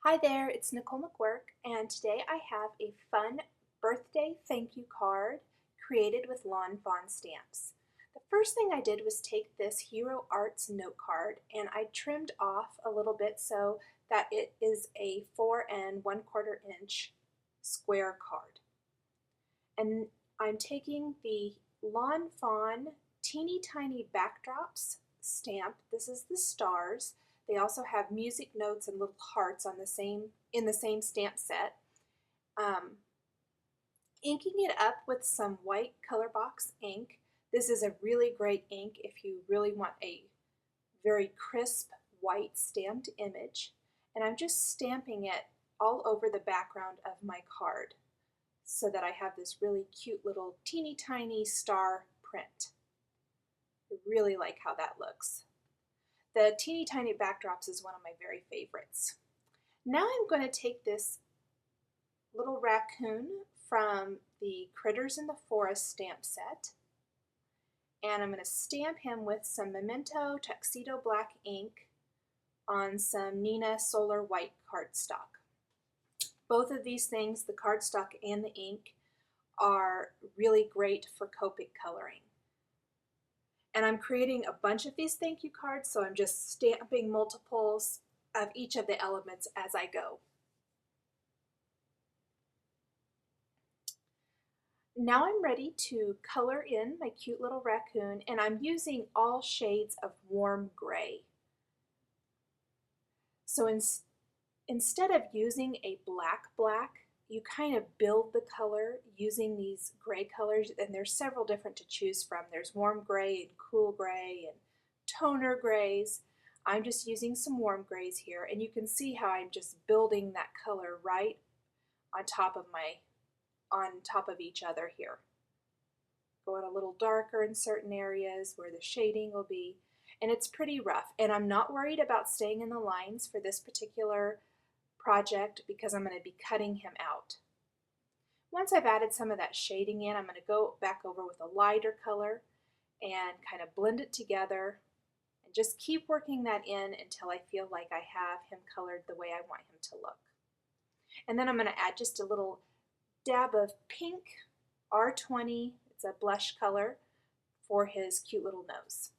Hi there, it's Nicole McWork, and today I have a fun birthday thank you card created with Lawn Fawn Stamps. The first thing I did was take this Hero Arts note card and I trimmed off a little bit so that it is a 4 1/4 inch square card. And I'm taking the Lawn Fawn Teeny Tiny Backdrops stamp. This is the stars. They also have music notes and little hearts on in the same stamp set. Inking it up with some white color box ink. This is a really great ink if you really want a very crisp white stamped image. And I'm just stamping it all over the background of my card so that I have this really cute little teeny tiny star print. I really like how that looks. The teeny tiny backdrops is one of my very favorites. Now I'm going to take this little raccoon from the Critters in the Forest stamp set, and I'm going to stamp him with some Memento Tuxedo Black ink on some Nina Solar White cardstock. Both of these things, the cardstock and the ink, are really great for Copic coloring. And I'm creating a bunch of these thank you cards, so I'm just stamping multiples of each of the elements as I go. Now I'm ready to color in my cute little raccoon, and I'm using all shades of warm gray. So instead of using a black, you kind of build the color using these gray colors, and there's several different to choose from. There's warm gray and cool gray and toner grays. I'm just using some warm grays here, and you can see how I'm just building that color right on top of each other here. Going a little darker in certain areas where the shading will be, and it's pretty rough. And I'm not worried about staying in the lines for this particular project because I'm going to be cutting him out. Once I've added some of that shading in, I'm going to go back over with a lighter color and kind of blend it together and just keep working that in until I feel like I have him colored the way I want him to look. And then I'm going to add just a little dab of pink R20, it's a blush color, for his cute little nose.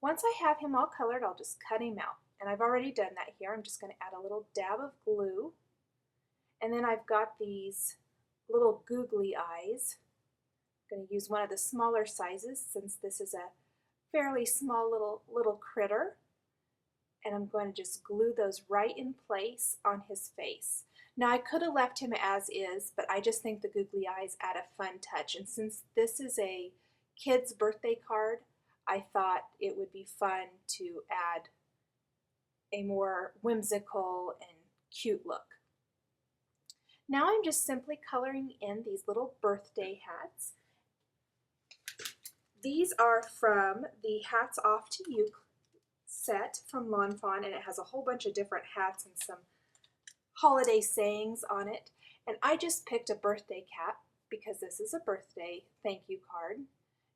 Once I have him all colored, I'll just cut him out. And I've already done that here. I'm just going to add a little dab of glue. And then I've got these little googly eyes. I'm going to use one of the smaller sizes since this is a fairly small little critter. And I'm going to just glue those right in place on his face. Now I could have left him as is, but I just think the googly eyes add a fun touch. And since this is a kid's birthday card, I thought it would be fun to add a more whimsical and cute look. Now I'm just simply coloring in these little birthday hats. These are from the Hats Off to You set from Lawn Fawn, and it has a whole bunch of different hats and some holiday sayings on it. And I just picked a birthday cap because this is a birthday thank you card.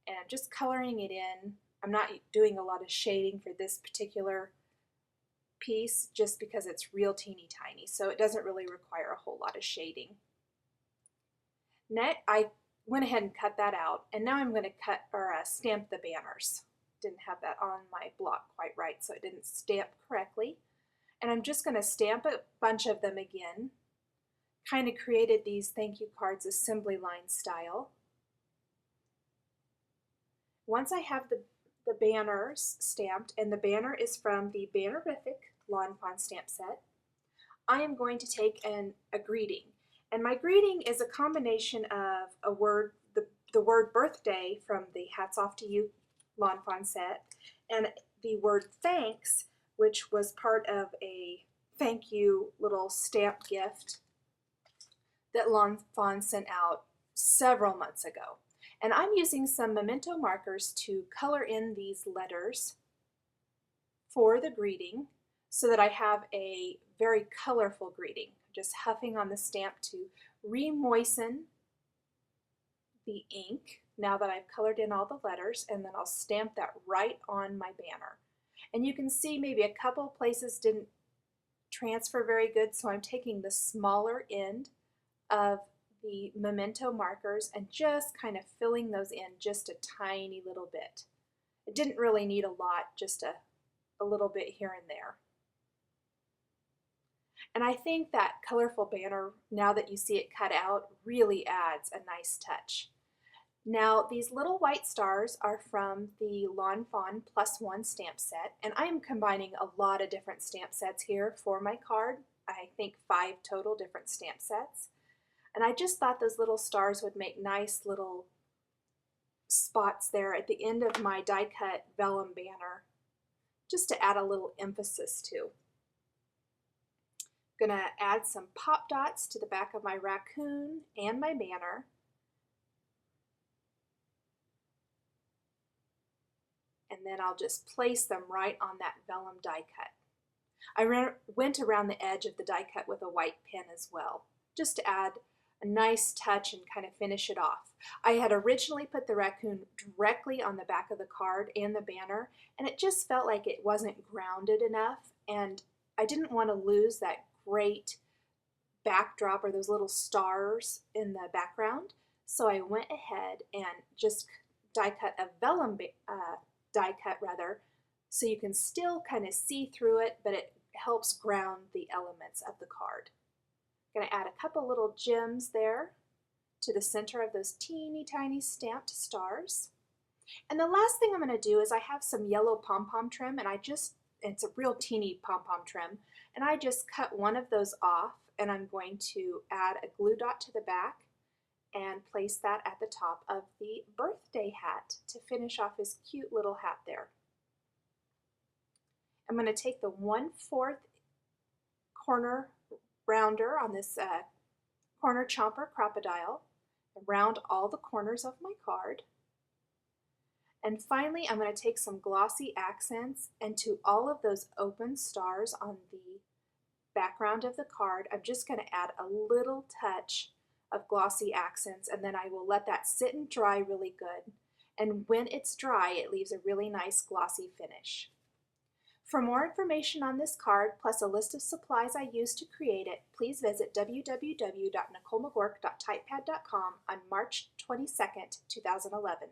And I'm just coloring it in. I'm not doing a lot of shading for this particular piece just because it's real teeny tiny, so it doesn't really require a whole lot of shading. Next, I went ahead and cut that out, and now I'm going to stamp the banners. Didn't have that on my block quite right, so it didn't stamp correctly. And I'm just going to stamp a bunch of them again. Kind of created these thank you cards assembly line style. Once I have the banners stamped, and the banner is from the Bannerific Lawn Fawn Stamp set, I am going to take a greeting. And my greeting is a combination of a word, the word birthday from the Hats Off to You Lawn Fawn set, and the word thanks, which was part of a thank you little stamp gift that Lawn Fawn sent out several months ago. And I'm using some Memento markers to color in these letters for the greeting so that I have a very colorful greeting. Just huffing on the stamp to re-moisten the ink now that I've colored in all the letters, and then I'll stamp that right on my banner. And you can see maybe a couple places didn't transfer very good, so I'm taking the smaller end of the memento markers and just kind of filling those in just a tiny little bit. It didn't really need a lot, just a little bit here and there. And I think that colorful banner, now that you see it cut out, really adds a nice touch. Now, these little white stars are from the Lawn Fawn +1 stamp set, and I am combining a lot of different stamp sets here for my card. I think 5 total different stamp sets. And I just thought those little stars would make nice little spots there at the end of my die cut vellum banner, just to add a little emphasis to. I'm gonna add some pop dots to the back of my raccoon and my banner. And then I'll just place them right on that vellum die cut. I went around the edge of the die cut with a white pen as well, just to add a nice touch and kind of finish it off. I had originally put the raccoon directly on the back of the card and the banner, and it just felt like it wasn't grounded enough, and I didn't want to lose that great backdrop or those little stars in the background, so I went ahead and just die cut a vellum die cut rather, so you can still kind of see through it, but it helps ground the elements of the card. I'm going to add a couple little gems there to the center of those teeny tiny stamped stars. And the last thing I'm going to do is I have some yellow pom-pom trim, and it's a real teeny pom-pom trim, and I just cut one of those off, and I'm going to add a glue dot to the back and place that at the top of the birthday hat to finish off his cute little hat there. I'm going to take the 1/4 corner rounder on this corner chomper crocodile and round all the corners of my card. And finally, I'm going to take some glossy accents, and to all of those open stars on the background of the card, I'm just going to add a little touch of glossy accents, and then I will let that sit and dry really good. And when it's dry, it leaves a really nice glossy finish. For more information on this card, plus a list of supplies I used to create it, please visit www.nicolemcgork.typepad.com on March 22nd, 2011.